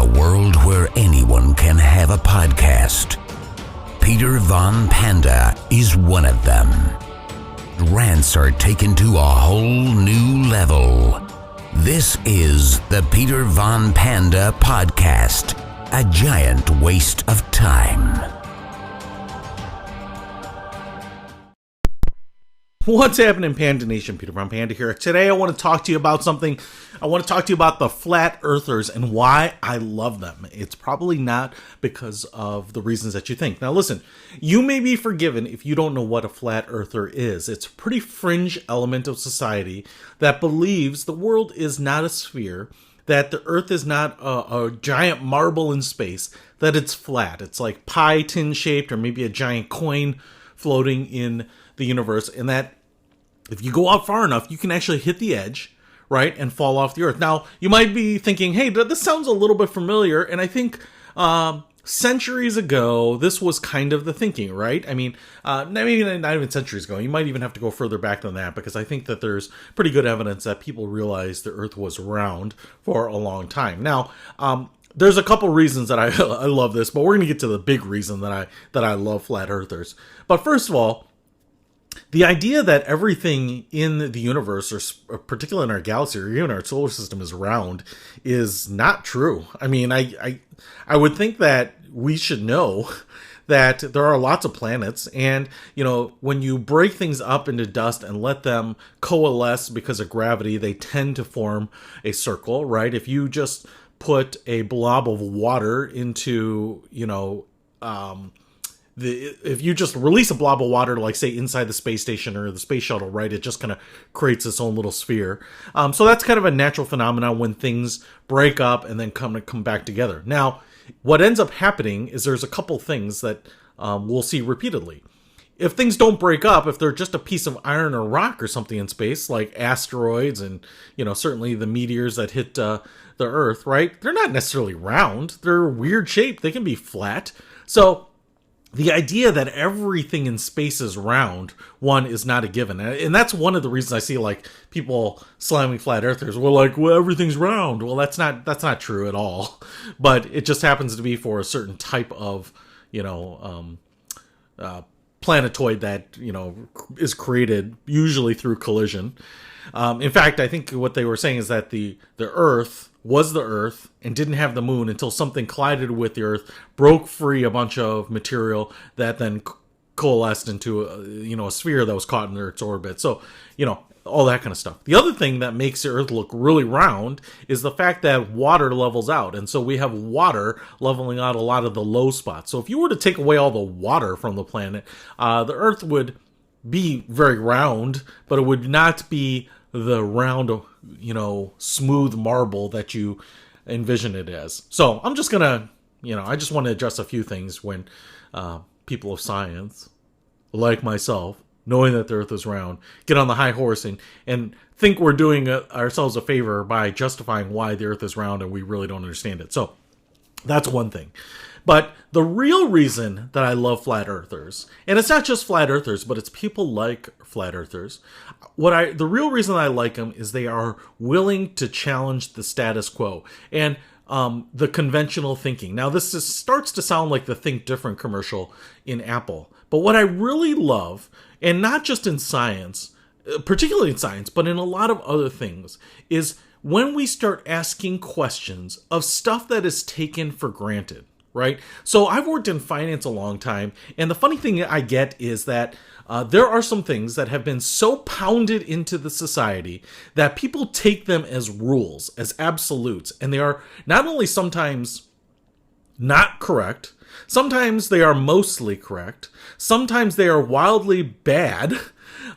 a world where anyone can have a podcast, Peter Von Panda is one of them. Rants are taken to a whole new level. This is the Peter Von Panda Podcast, a giant waste of time. What's happening, Panda Nation? Peter Von Panda here. Today I want to talk to you about something. I want to talk to you about the flat earthers and why I love them. It's probably not because of the reasons that you think. Now listen, you may be forgiven if you don't know what a flat earther is. It's a pretty fringe element of society that believes the world is not a sphere, that the earth is not a giant marble in space, that it's flat. It's like pie tin shaped or maybe a giant coin floating in the universe, and that if you go out far enough, you can actually hit the edge, right, and fall off the earth. Now, you might be thinking, hey, this sounds a little bit familiar, and I think centuries ago, this was kind of the thinking, right? I mean, maybe not even centuries ago. You might even have to go further back than that, because I think that there's pretty good evidence that people realized the earth was round for a long time. Now, there's a couple reasons that I love this, but we're going to get to the big reason that I love flat earthers. But first of all, the idea that everything in the universe, or particularly in our galaxy or even our solar system, is round is not true. I mean, I would think that we should know that there are lots of planets, and when you break things up into dust and let them coalesce because of gravity, they tend to form a circle, right? If you just put a blob of water into, if you just release a blob of water, like say inside the space station or the space shuttle, right, it just kind of creates its own little sphere. So that's kind of a natural phenomenon when things break up and then come back together. Now, what ends up happening is there's a couple things that we'll see repeatedly. If things don't break up, if they're just a piece of iron or rock or something in space, like asteroids and, certainly the meteors that hit the Earth, right, they're not necessarily round. They're weird shaped. They can be flat. So the idea that everything in space is round, one, is not a given. And that's one of the reasons I see, like, people slamming flat earthers. Well, everything's round. Well, that's not true at all. But it just happens to be for a certain type of, planetoid that, is created usually through collision. In fact, I think what they were saying is that the Earth was the Earth and didn't have the moon until something collided with the Earth, broke free a bunch of material that then coalesced into a sphere that was caught in Earth's orbit. So, all that kind of stuff. The other thing that makes the Earth look really round is the fact that water levels out. And so we have water leveling out a lot of the low spots. So if you were to take away all the water from the planet, the Earth would be very round, but it would not be the round, smooth marble that you envision it as. So I'm just gonna, I just want to address a few things when people of science, like myself, knowing that the Earth is round, get on the high horse and think we're doing ourselves a favor by justifying why the Earth is round and we really don't understand it. So that's one thing. But the real reason that I love flat earthers, and it's not just flat earthers, but it's people like flat earthers. The real reason I like them is they are willing to challenge the status quo and the conventional thinking. Now, this starts to sound like the Think Different commercial in Apple. But what I really love, and not just in science, particularly in science, but in a lot of other things, is when we start asking questions of stuff that is taken for granted. Right? So I've worked in finance a long time, and the funny thing I get is that there are some things that have been so pounded into the society that people take them as rules, as absolutes, and they are not only sometimes not correct, sometimes they are mostly correct, sometimes they are wildly bad.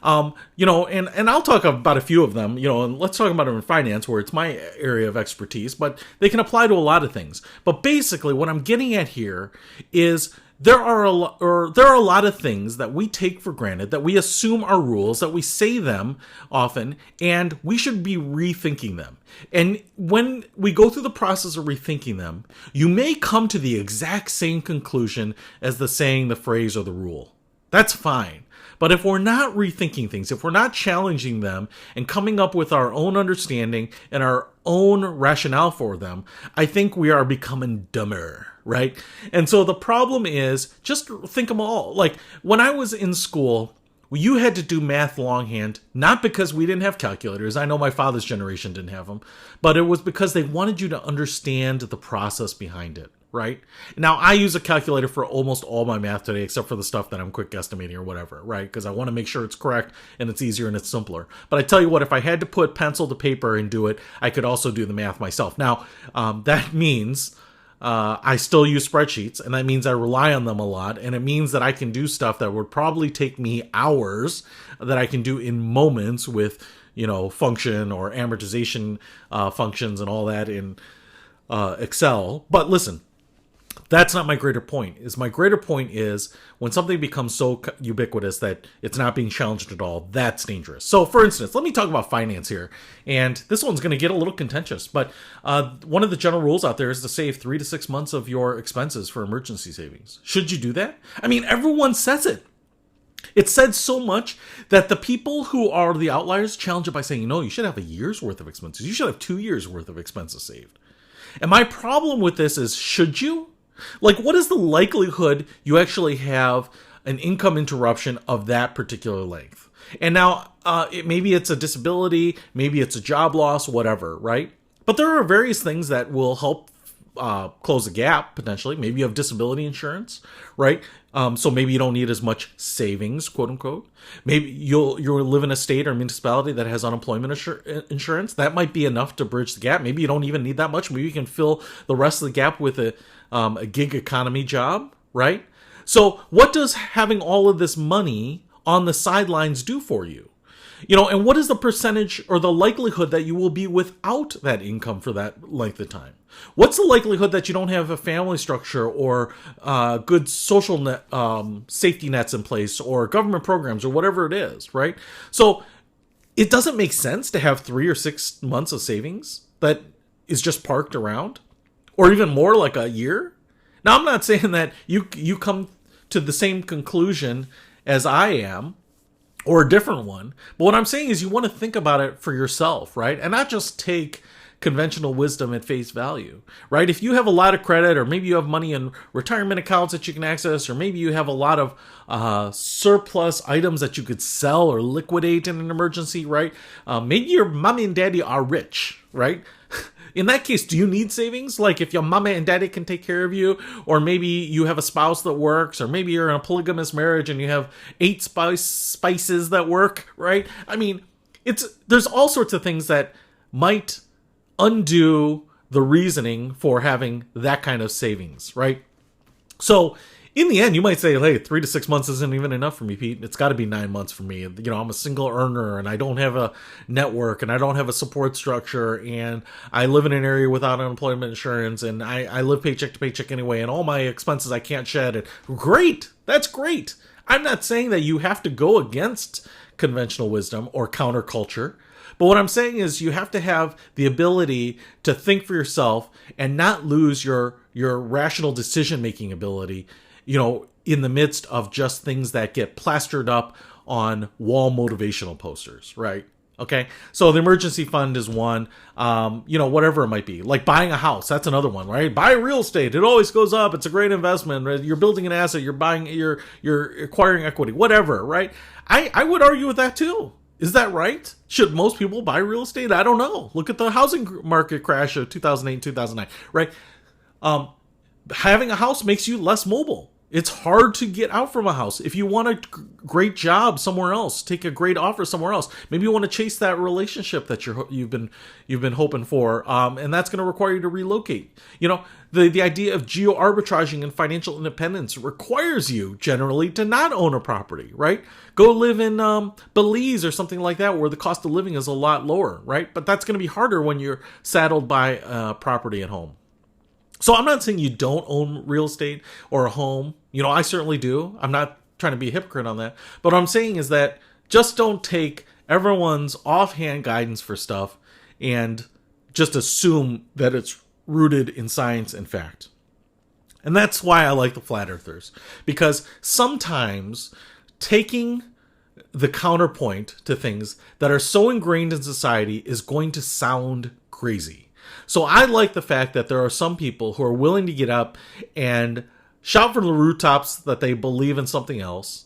And I'll talk about a few of them, and let's talk about them in finance, where it's my area of expertise, but they can apply to a lot of things. But basically what I'm getting at here is there are a lot of things that we take for granted, that we assume are rules, that we say them often, and we should be rethinking them. And when we go through the process of rethinking them, you may come to the exact same conclusion as the saying, the phrase, or the rule. That's fine. But if we're not rethinking things, if we're not challenging them and coming up with our own understanding and our own rationale for them, I think we are becoming dumber, right? And so the problem is, just think them all. Like, when I was in school, you had to do math longhand, not because we didn't have calculators. I know my father's generation didn't have them, but it was because they wanted you to understand the process behind it, right? Now, I use a calculator for almost all my math today, except for the stuff that I'm quick guesstimating or whatever, right? Because I want to make sure it's correct and it's easier and it's simpler. But I tell you what, if I had to put pencil to paper and do it, I could also do the math myself. Now, that means I still use spreadsheets, and that means I rely on them a lot, and it means that I can do stuff that would probably take me hours that I can do in moments with, function or amortization functions and all that in Excel. But listen, that's not my greater point. My greater point is when something becomes so ubiquitous that it's not being challenged at all, that's dangerous. So, for instance, let me talk about finance here. And this one's going to get a little contentious, but one of the general rules out there is to save 3 to 6 months of your expenses for emergency savings. Should you do that? I mean, everyone says it. It's said so much that the people who are the outliers challenge it by saying, no, you should have a year's worth of expenses. You should have 2 years worth of expenses saved. And my problem with this is, should you? Like, what is the likelihood you actually have an income interruption of that particular length? And now, maybe it's a disability, maybe it's a job loss, whatever, right? But there are various things that will help close a gap, potentially. Maybe you have disability insurance, right? So maybe you don't need as much savings, quote unquote. Maybe you'll live in a state or municipality that has unemployment insurance. That might be enough to bridge the gap. Maybe you don't even need that much. Maybe you can fill the rest of the gap with a gig economy job, right? So what does having all of this money on the sidelines do for you? And what is the percentage or the likelihood that you will be without that income for that length of time? What's the likelihood that you don't have a family structure or good social safety nets in place or government programs or whatever it is, right? So it doesn't make sense to have 3 or 6 months of savings that is just parked around, or even more, like a year. Now, I'm not saying that you come to the same conclusion as I am, or a different one. But what I'm saying is you want to think about it for yourself, right? And not just take conventional wisdom at face value, right? If you have a lot of credit, or maybe you have money in retirement accounts that you can access, or maybe you have a lot of surplus items that you could sell or liquidate in an emergency, right? Maybe your mommy and daddy are rich, right? In that case, do you need savings? Like, if your mama and daddy can take care of you, or maybe you have a spouse that works, or maybe you're in a polygamous marriage and you have 8 spices that work, right? I mean, there's all sorts of things that might undo the reasoning for having that kind of savings, right? So in the end, you might say, hey, 3 to 6 months isn't even enough for me, Pete. It's got to be 9 months for me. I'm a single earner, and I don't have a network, and I don't have a support structure, and I live in an area without unemployment insurance, and I live paycheck to paycheck anyway, and all my expenses I can't shed. And great. That's great. I'm not saying that you have to go against conventional wisdom or counterculture. But what I'm saying is you have to have the ability to think for yourself and not lose your rational decision-making ability, in the midst of just things that get plastered up on wall motivational posters, right? Okay, so the emergency fund is one, whatever it might be. Like buying a house, that's another one, right? Buy real estate, it always goes up, it's a great investment, right? You're building an asset, you're acquiring equity, whatever, right? I would argue with that too. Is that right? Should most people buy real estate? I don't know. Look at the housing market crash of 2008 and 2009, right? Having a house makes you less mobile. It's hard to get out from a house. If you want a great job somewhere else, take a great offer somewhere else. Maybe you want to chase that relationship that you've been hoping for, and that's going to require you to relocate. The idea of geo-arbitraging and financial independence requires you generally to not own a property, right? Go live in Belize or something like that, where the cost of living is a lot lower, right? But that's going to be harder when you're saddled by property at home. So I'm not saying you don't own real estate or a home. I certainly do. I'm not trying to be a hypocrite on that. But what I'm saying is that just don't take everyone's offhand guidance for stuff and just assume that it's rooted in science and fact. And that's why I like the flat earthers. Because sometimes taking the counterpoint to things that are so ingrained in society is going to sound crazy. So I like the fact that there are some people who are willing to get up and shout from the rooftops that they believe in something else,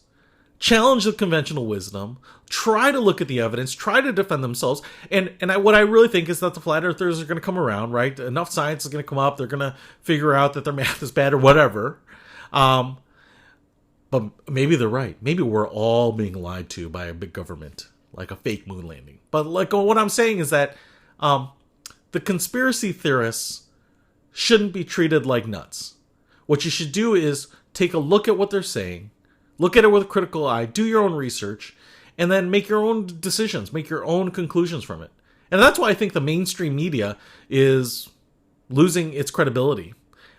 challenge the conventional wisdom, try to look at the evidence, try to defend themselves. What I really think is that the flat earthers are going to come around, right? Enough science is going to come up. They're going to figure out that their math is bad or whatever. But maybe they're right. Maybe we're all being lied to by a big government, like a fake moon landing. But like what I'm saying is that the conspiracy theorists shouldn't be treated like nuts. What you should do is take a look at what they're saying, look at it with a critical eye, do your own research, and then make your own decisions, make your own conclusions from it. And that's why I think the mainstream media is losing its credibility,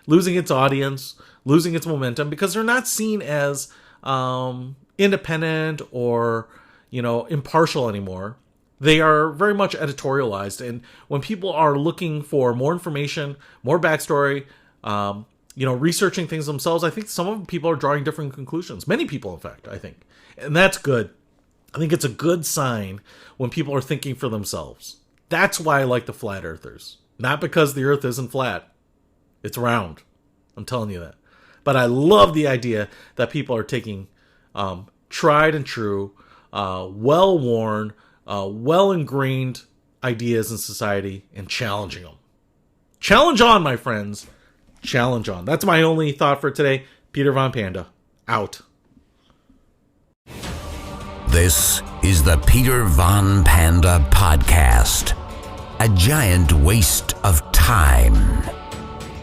losing its audience, losing its momentum, because they're not seen as independent or, impartial anymore. They are very much editorialized. And when people are looking for more information, more backstory, researching things themselves, I think some of people are drawing different conclusions. Many people, in fact, I think. And that's good. I think it's a good sign when people are thinking for themselves. That's why I like the flat earthers. Not because the earth isn't flat. It's round. I'm telling you that. But I love the idea that people are taking tried and true, well-worn, well-ingrained ideas in society and challenging them. Challenge on, my friends. Challenge on. That's my only thought for today. Peter Von Panda, out. This is the Peter Von Panda podcast. A giant waste of time.